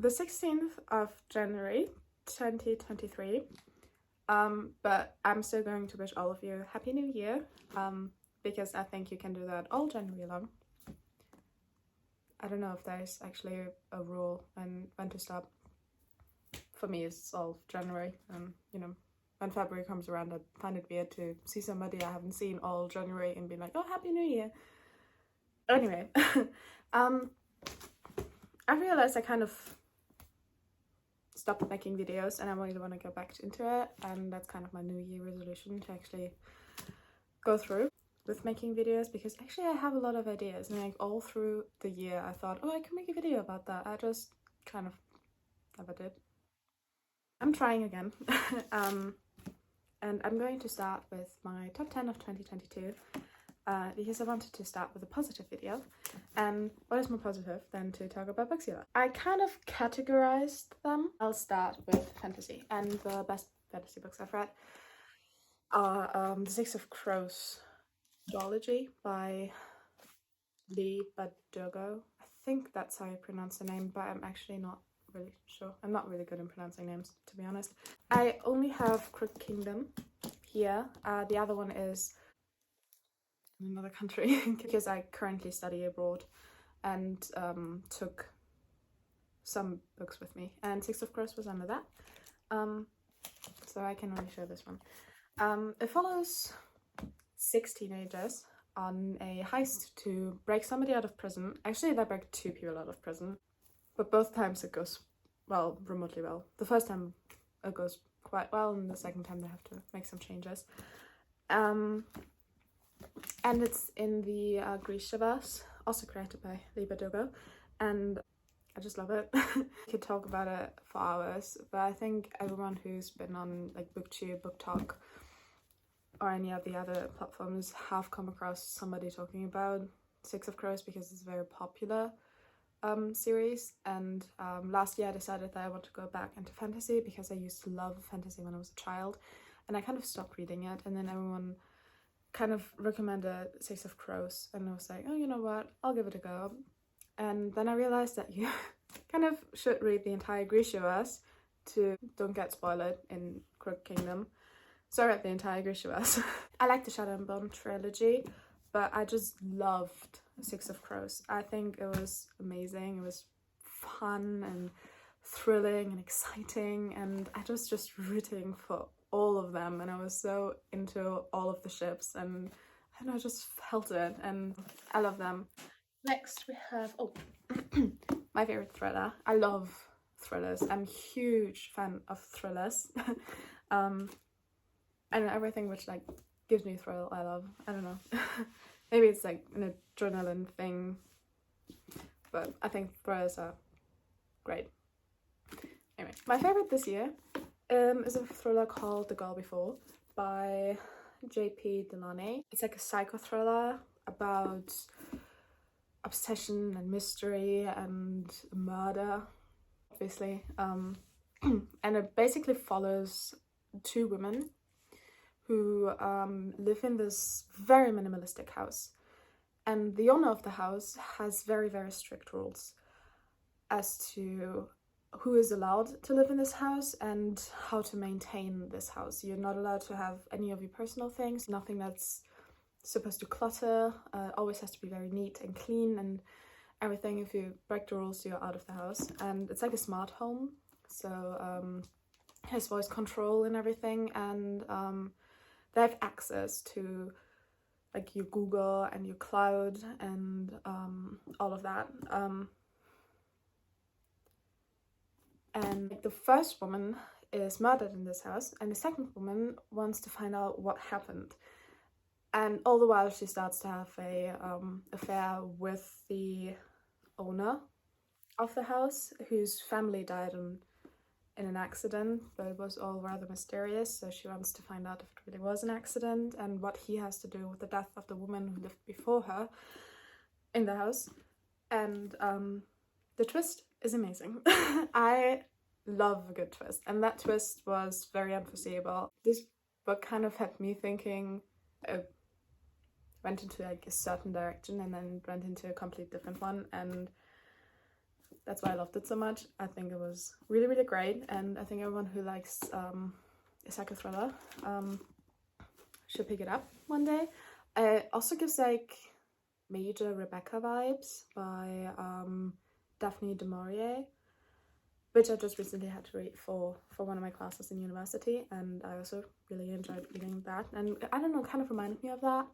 the 16th of January 2023. But I'm still going to wish all of you Happy New Year, because I think you can do that all January long. I don't know if there's actually a rule and when to stop. For me, it's all January, and you know, when February comes around, I find it weird to see somebody I haven't seen all January and be like, oh, Happy New Year. Anyway, I realized I kind of stopped making videos and I really want to go back into it, and that's kind of my New Year resolution, to actually go through with making videos, because actually I have a lot of ideas, and like all through the year I thought, oh, I can make a video about that. I just kind of never did. I'm trying again. And I'm going to start with my top 10 of 2022, because I wanted to start with a positive video. And what is more positive than to talk about books you love? I kind of categorized them. I'll start with fantasy, and the best fantasy books I've read are The Six of Crows duology by Lee Bardugo. I think that's how you pronounce the name, but I'm actually not really sure. I'm not really good in pronouncing names, to be honest. I only have Crooked Kingdom here. The other one is in another country because I currently study abroad and took some books with me, and Six of Crows was under that. So I can only show this one. It follows 6 teenagers on a heist to break somebody out of prison. Actually, they break 2 people out of prison, but both times it goes, well, remotely well. The first time it goes quite well, and the second time they have to make some changes. And it's in the Grishaverse, also created by Lee Bardugo, and I just love it. I could talk about it for hours, but I think everyone who's been on like BookTube, BookTok, or any of the other platforms have come across somebody talking about Six of Crows, because it's a very popular series. And last year I decided that I want to go back into fantasy, because I used to love fantasy when I was a child, and I kind of stopped reading it, and then everyone kind of recommended Six of Crows, and I was like, oh, you know what, I'll give it a go. And then I realized that you kind of should read the entire Grishaverse to don't get spoiled in Crooked Kingdom. So I read the entire Grishaverse. I like the Shadow and Bone trilogy, but I just loved Six of Crows. I think it was amazing. It was fun and thrilling and exciting, and I was just rooting for all of them, and I was so into all of the ships, and I don't know, I just felt it, and I love them. Next we have, oh, my favorite thriller. I love thrillers. I'm a huge fan of thrillers. And everything which like gives me a thrill, I love. I don't know. Maybe it's like an adrenaline thing, but I think thrillers are great. Anyway, my favorite this year is a thriller called The Girl Before by J.P. Delaney. It's like a psycho thriller about obsession and mystery and murder, obviously. And it basically follows 2 women who live in this very minimalistic house, and the owner of the house has very, very strict rules as to who is allowed to live in this house and how to maintain this house. You're not allowed to have any of your personal things, nothing that's supposed to clutter, always has to be very neat and clean and everything. If you break the rules, you're out of the house. And it's like a smart home, so has voice control and everything, and they have access to like your Google and your cloud and all of that. And the first woman is murdered in this house, and the second woman wants to find out what happened. And all the while she starts to have a affair with the owner of the house, whose family died in an accident, but it was all rather mysterious, so she wants to find out if it really was an accident and what he has to do with the death of the woman who lived before her in the house. And the twist is amazing. I love a good twist, and that twist was very unforeseeable. This book kind of had me thinking, went into like a certain direction and then went into a completely different one, and that's why I loved it so much. I think it was really, really great, and I think everyone who likes a psycho thriller should pick it up one day. It also gives like major Rebecca vibes by Daphne du Maurier, which I just recently had to read for one of my classes in university, and I also really enjoyed reading that, and I don't know, kind of reminded me of that.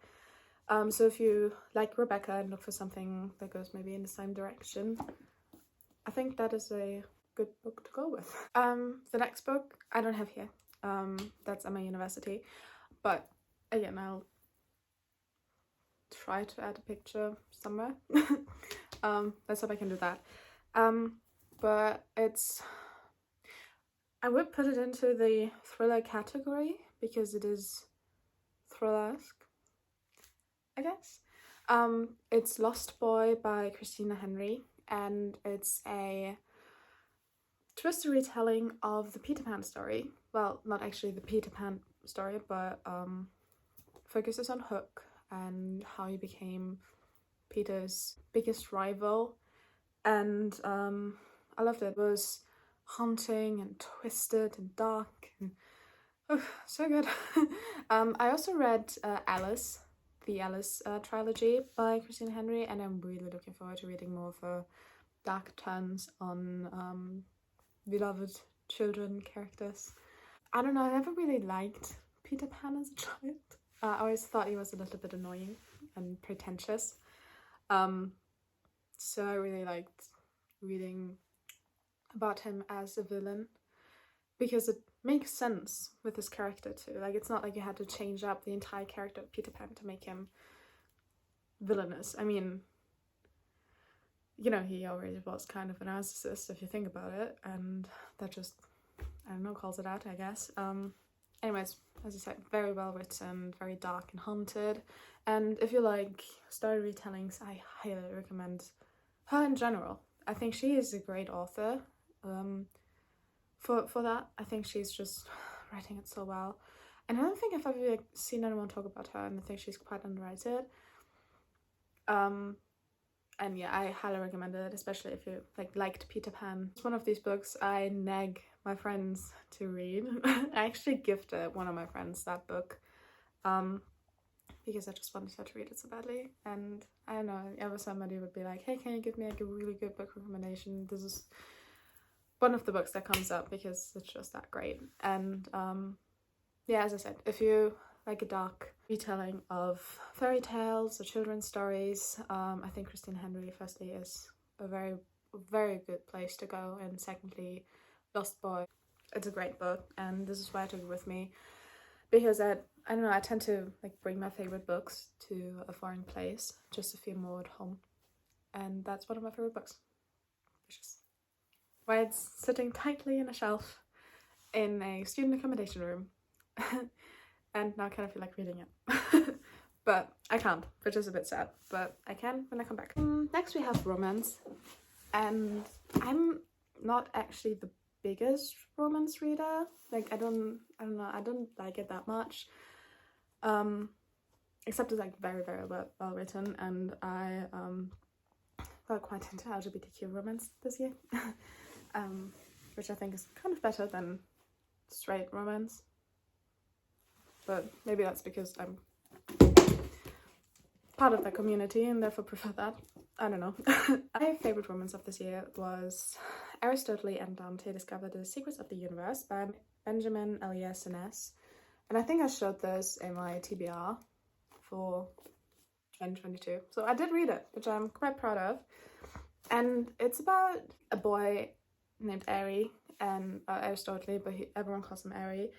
So if you like Rebecca and look for something that goes maybe in the same direction, I think that is a good book to go with. The next book I don't have here, that's at my university, but again, I'll try to add a picture somewhere. Let's hope I can do that. But I would put it into the thriller category because it is thriller-esque, I guess. It's Lost Boy by Christina Henry, and it's a twisted retelling of the Peter Pan story. Well, not actually the Peter Pan story, but focuses on Hook and how he became Peter's biggest rival. And I loved it. It was haunting and twisted and dark and so good. I also read Alice, the Alice trilogy by Christina Henry, and I'm really looking forward to reading more of her dark turns on beloved children characters. I don't know, I never really liked Peter Pan as a child. I always thought he was a little bit annoying and pretentious. So I really liked reading about him as a villain because it makes sense with his character too. Like, it's not like you had to change up the entire character of Peter Pan to make him villainous. I mean, you know, he already was kind of a narcissist if you think about it, and that just, I don't know, calls it out, I guess. Anyways, as I said, very well written, very dark and haunted, and if you like story retellings, I highly recommend her in general. I think she is a great author. For that, I think she's just writing it so well, and I don't think I've ever seen anyone talk about her, and I think she's quite underrated. And yeah, I highly recommend it, especially if you liked Peter Pan. It's one of these books I nag my friends to read. I actually gifted one of my friends that book because I just wanted her to read it so badly. And I don't know, ever somebody would be like, hey, can you give me like a really good book recommendation? This is one of the books that comes up because it's just that great. And yeah, as I said, if you like a dark retelling of fairy tales or children's stories, I think Christine Henry firstly is a very, very good place to go, and secondly, Lost Boy, it's a great book, and this is why I took it with me, because I don't know, I tend to like bring my favorite books to a foreign place just to feel more at home, and that's one of my favorite books, which is why it's sitting tightly in a shelf in a student accommodation room. And now I kind of feel like reading it. But I can't, which is a bit sad, but I can when I come back. Next we have romance, and I'm not actually the biggest romance reader. Like, I don't know, I don't like it that much. Except it's like very, very well written, and I got quite into LGBTQ romance this year. Which I think is kind of better than straight romance. But maybe that's because I'm part of that community and therefore prefer that. I don't know. My favorite romance of this year was Aristotle and Dante Discover the Secrets of the Universe by Benjamin Elias Innes. And I think I showed this in my TBR for 2022. So I did read it, which I'm quite proud of. And it's about a boy named Ari and Aristotle, but everyone calls him Ari.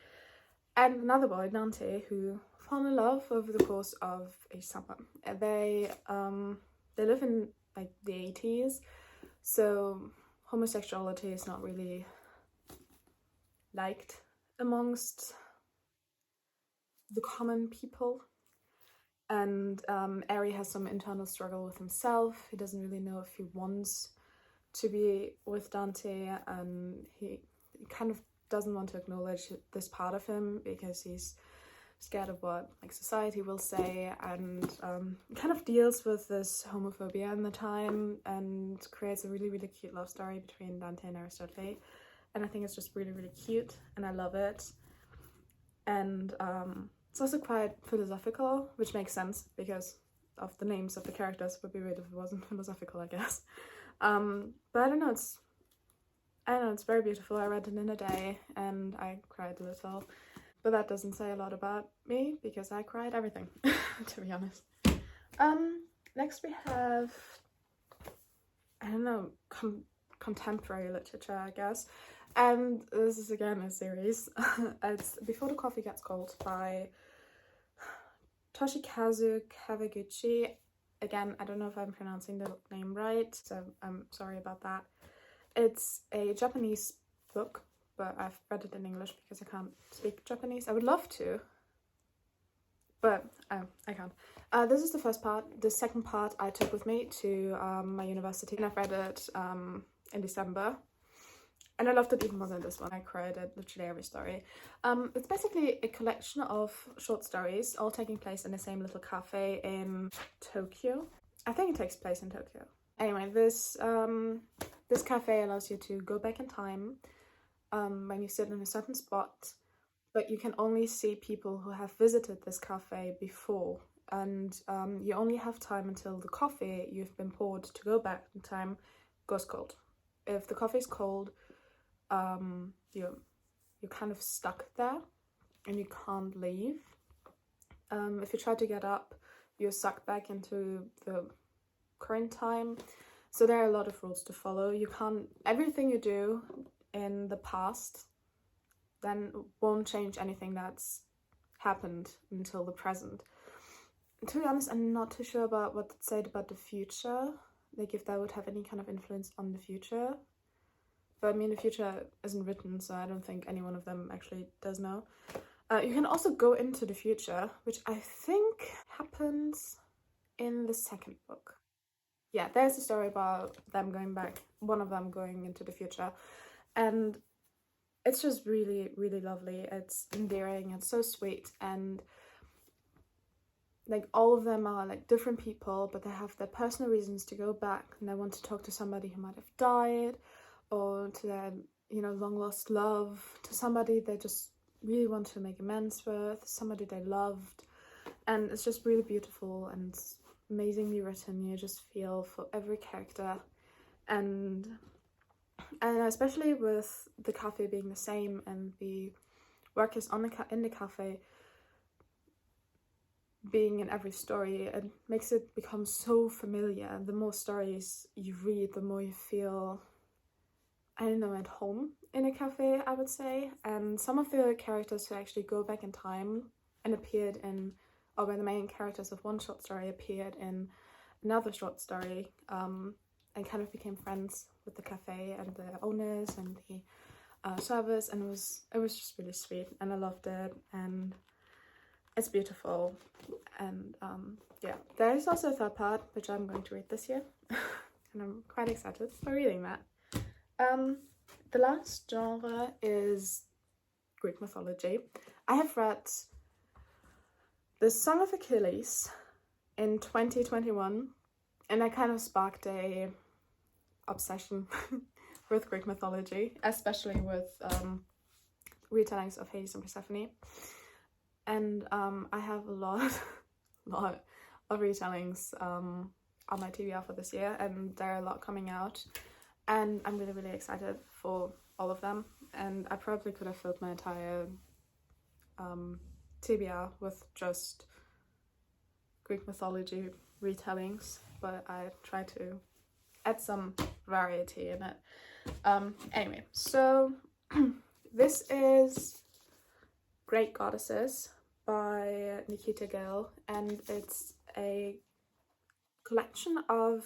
And another boy, Dante, who fall in love over the course of a summer. They live in like the 80s, so homosexuality is not really liked amongst the common people. And Ari has some internal struggle with himself. He doesn't really know if he wants to be with Dante, and he kind of doesn't want to acknowledge this part of him because he's scared of what like society will say, and kind of deals with this homophobia in the time and creates a really, really cute love story between Dante and Aristotle. And I think it's just really, really cute and I love it. And it's also quite philosophical, which makes sense because of the names of the characters. It would be weird if it wasn't philosophical, I guess. But I don't know, it's very beautiful. I read it in a day and I cried a little. But that doesn't say a lot about me because I cried everything, to be honest. Next we have, I don't know, contemporary literature, I guess. And this is again a series. It's Before the Coffee Gets Cold by Toshikazu Kawaguchi. Again, I don't know if I'm pronouncing the name right, so I'm sorry about that. It's a Japanese book, but I've read it in English because I can't speak Japanese. I would love to, but I can't. This is the first part. The second part I took with me to my university, and I've read it in December. And I loved it even more than this one. I cried at literally every story. It's basically a collection of short stories, all taking place in the same little cafe in Tokyo. I think it takes place in Tokyo. Anyway, this cafe allows you to go back in time when you sit in a certain spot, but you can only see people who have visited this cafe before. And you only have time until the coffee you've been poured to go back in time goes cold. If the coffee is cold, you're kind of stuck there and you can't leave. If you try to get up, you're sucked back into the current time. So there are a lot of rules to follow. You can't, everything you do in the past then won't change anything that's happened until the present. To be honest, I'm not too sure about what it said about the future, like if that would have any kind of influence on the future. But I mean, the future isn't written, so I don't think any one of them actually does know. You can also go into the future, which I think happens in the second book. Yeah, there's a story about them going back, one of them going into the future. And it's just really, really lovely. It's endearing, it's so sweet. And like all of them are like different people, but they have their personal reasons to go back, and they want to talk to somebody who might have died, or to their, you know, long lost love, to somebody they just really want to make amends with, somebody they loved. And it's just really beautiful and it's amazingly written. You just feel for every character, and especially with the cafe being the same and the workers on in the cafe being in every story, it makes it become so familiar. The more stories you read, the more you feel, I don't know, at home in a cafe, I would say. And some of the characters who actually go back in time and appeared in, or when the main characters of one short story appeared in another short story, and kind of became friends with the cafe and the owners and the service, and it was just really sweet, and I loved it, and it's beautiful. And yeah, there is also a third part which I'm going to read this year, and I'm quite excited for reading that. The last genre is Greek mythology. I have read The Song of Achilles in 2021, and I kind of sparked a obsession with Greek mythology, especially with retellings of Hades and Persephone. And I have a lot of retellings on my TBR for this year, and there are a lot coming out, and I'm really, really excited for all of them. And I probably could have filled my entire TBR with just Greek mythology retellings, but I try to add some variety in it. Anyway, so this is Great Goddesses by Nikita Gill, and it's a collection of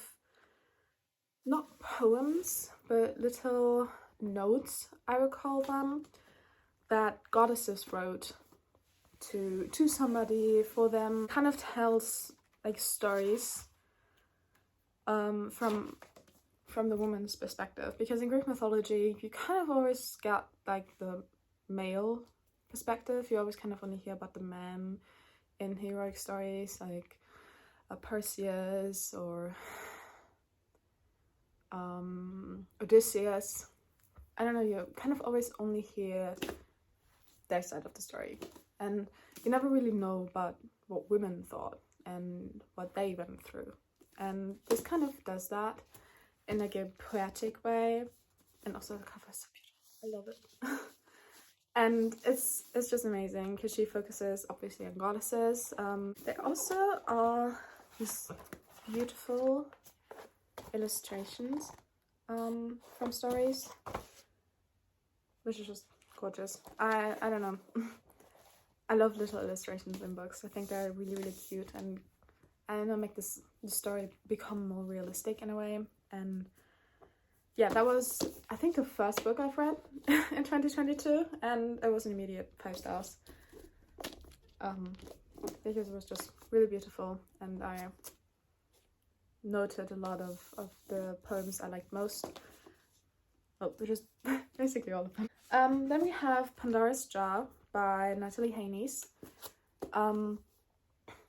not poems but little notes, I would call them, that goddesses wrote to somebody for them. Kind of tells like stories from the woman's perspective, because in Greek mythology you kind of always got like the male perspective. You always kind of only hear about the men in heroic stories like Perseus or Odysseus. I don't know, you kind of always only hear their side of the story, and you never really know about what women thought and what they went through. And this kind of does that in like a poetic way, and also the cover is so beautiful. I love it. And it's just amazing because she focuses obviously on goddesses. There also are these beautiful illustrations from stories, which is just gorgeous. I don't know. I love little illustrations in books. I think they're really, really cute, and I don't know, make the story become more realistic in a way. And yeah, that was, I think, the first book I've read in 2022, and it was an immediate 5 stars. Because it was just really beautiful, and I noted a lot of the poems I liked most. Oh, which is basically all of them. Then we have Pandora's Jar by Natalie Haynes,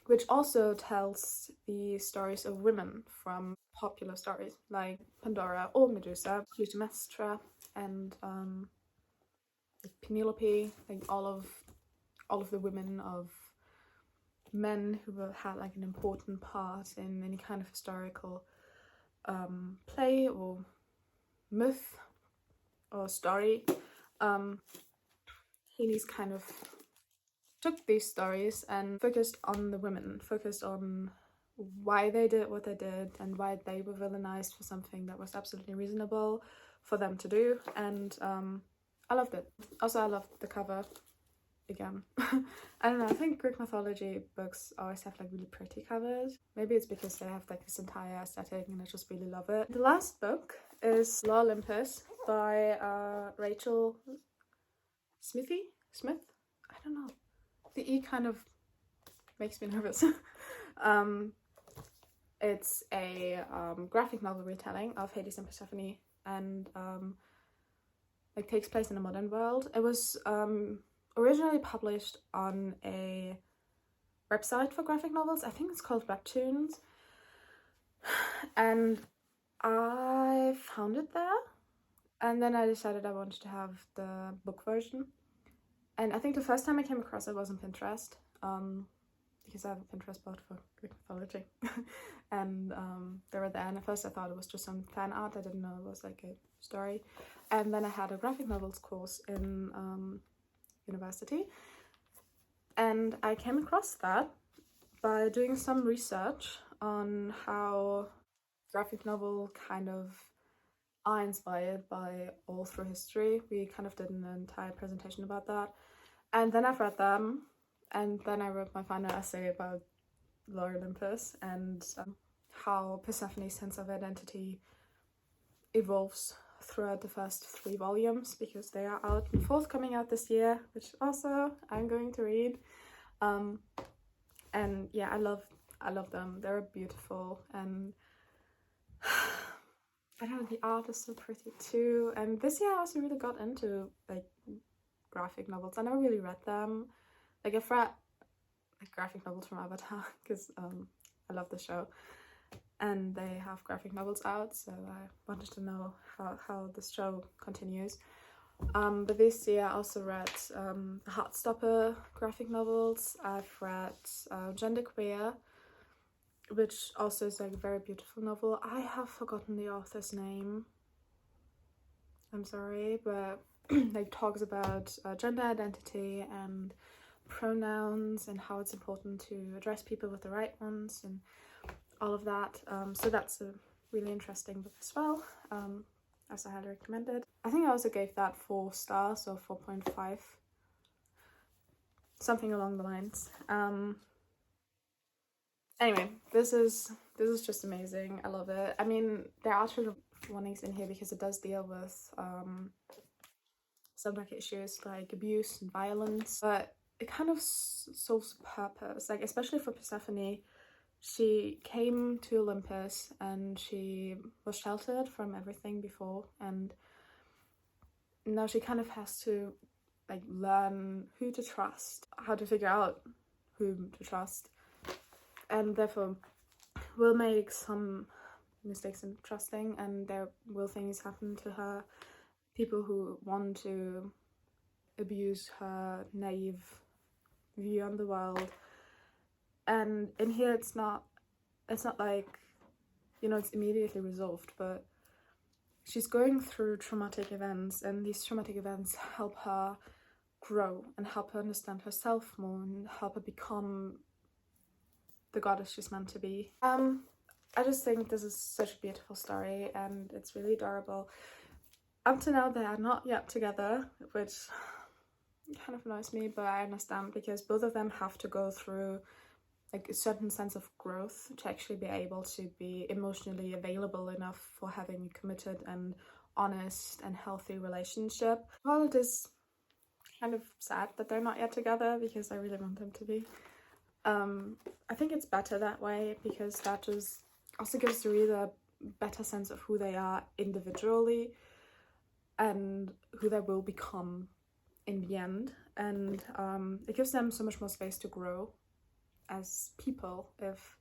which also tells the stories of women from popular stories like Pandora or Medusa, Clytemnestra, and Penelope, like all of the women of men who had like an important part in any kind of historical play or myth or story. Haynes kind of took these stories and focused on the women, focused on why they did what they did and why they were villainized for something that was absolutely reasonable for them to do. And I loved it. Also, I loved the cover again. I don't know, I think Greek mythology books always have like really pretty covers. Maybe it's because they have like this entire aesthetic and I just really love it. The last book is La Olympus by Rachel Smith? I don't know. The E kind of makes me nervous. It's a graphic novel retelling of Hades and Persephone, and it takes place in a modern world. It was originally published on a website for graphic novels. I think it's called Webtoons, and I found it there, and then I decided I wanted to have the book version. And I think the first time I came across it was on Pinterest, because I have a Pinterest board for Greek mythology. And they were there, and at first I thought it was just some fan art. I didn't know it was like a story. And then I had a graphic novels course in university, and I came across that by doing some research on how graphic novel kind of are inspired by all through history. We kind of did an entire presentation about that, and then I've read them, and then I wrote my final essay about La Olympus and how Persephone's sense of identity evolves throughout the first 3 volumes, because they are out and forthcoming out this year, which also I'm going to read. And yeah, I love them. They're beautiful, and I don't know, the art is so pretty too. And this year I also really got into like graphic novels. I never really read them. Like I've read like graphic novels from Avatar because I love the show, and they have graphic novels out, so I wanted to know how this show continues. But this year I also read Heartstopper graphic novels. I've read Genderqueer, which also is like a very beautiful novel. I have forgotten the author's name, I'm sorry, but like talks about gender identity and pronouns and how it's important to address people with the right ones and all of that. So that's a really interesting book as well, as I highly recommend it. I think I also gave that 4 stars or 4.5, something along the lines. Anyway, this is just amazing. I love it. I mean, there are trigger warnings in here because it does deal with some like issues like abuse and violence, but it kind of solves a purpose. Like especially for Persephone, she came to Olympus and she was sheltered from everything before, and now she kind of has to like learn who to trust, how to figure out whom to trust, and therefore will make some mistakes in trusting, and there will things happen to her, people who want to abuse her naive view on the world. And in here it's not like, you know, it's immediately resolved, but she's going through traumatic events, and these traumatic events help her grow and help her understand herself more and help her become the goddess she's meant to be. I just think this is such a beautiful story, and it's really adorable. Up to now they are not yet together, which kind of annoys me, but I understand, because both of them have to go through like a certain sense of growth to actually be able to be emotionally available enough for having a committed and honest and healthy relationship. Well, it is kind of sad that they're not yet together, because I really want them to be. I think it's better that way, because that just also gives the reader a better sense of who they are individually and who they will become in the end, and it gives them so much more space to grow as people if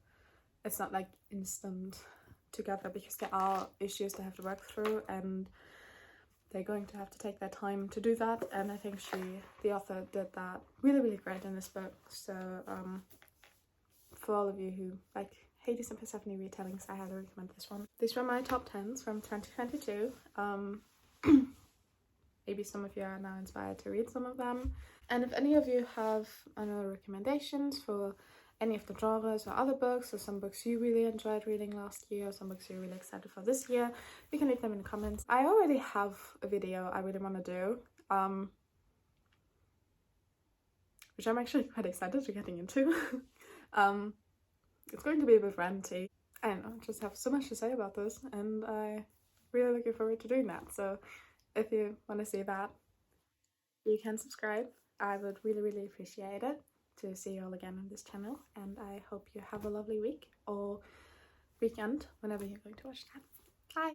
it's not like instant together, because there are issues they have to work through and they're going to have to take their time to do that. And I think the author did that really great in this book. So for all of you who like Hades and Persephone retellings, I highly recommend this one. These were my top 10s from 2022. Maybe some of you are now inspired to read some of them. And if any of you have other recommendations for any of the genres or other books, or some books you really enjoyed reading last year, or some books you're really excited for this year, you can leave them in the comments. I already have a video I really want to do, which I'm actually quite excited to getting into. It's going to be a bit ranty. I don't know, I just have so much to say about this, and I'm really looking forward to doing that. So if you want to see that, you can subscribe. I would really appreciate it to see you all again on this channel, and I hope you have a lovely week or weekend whenever you're going to watch that.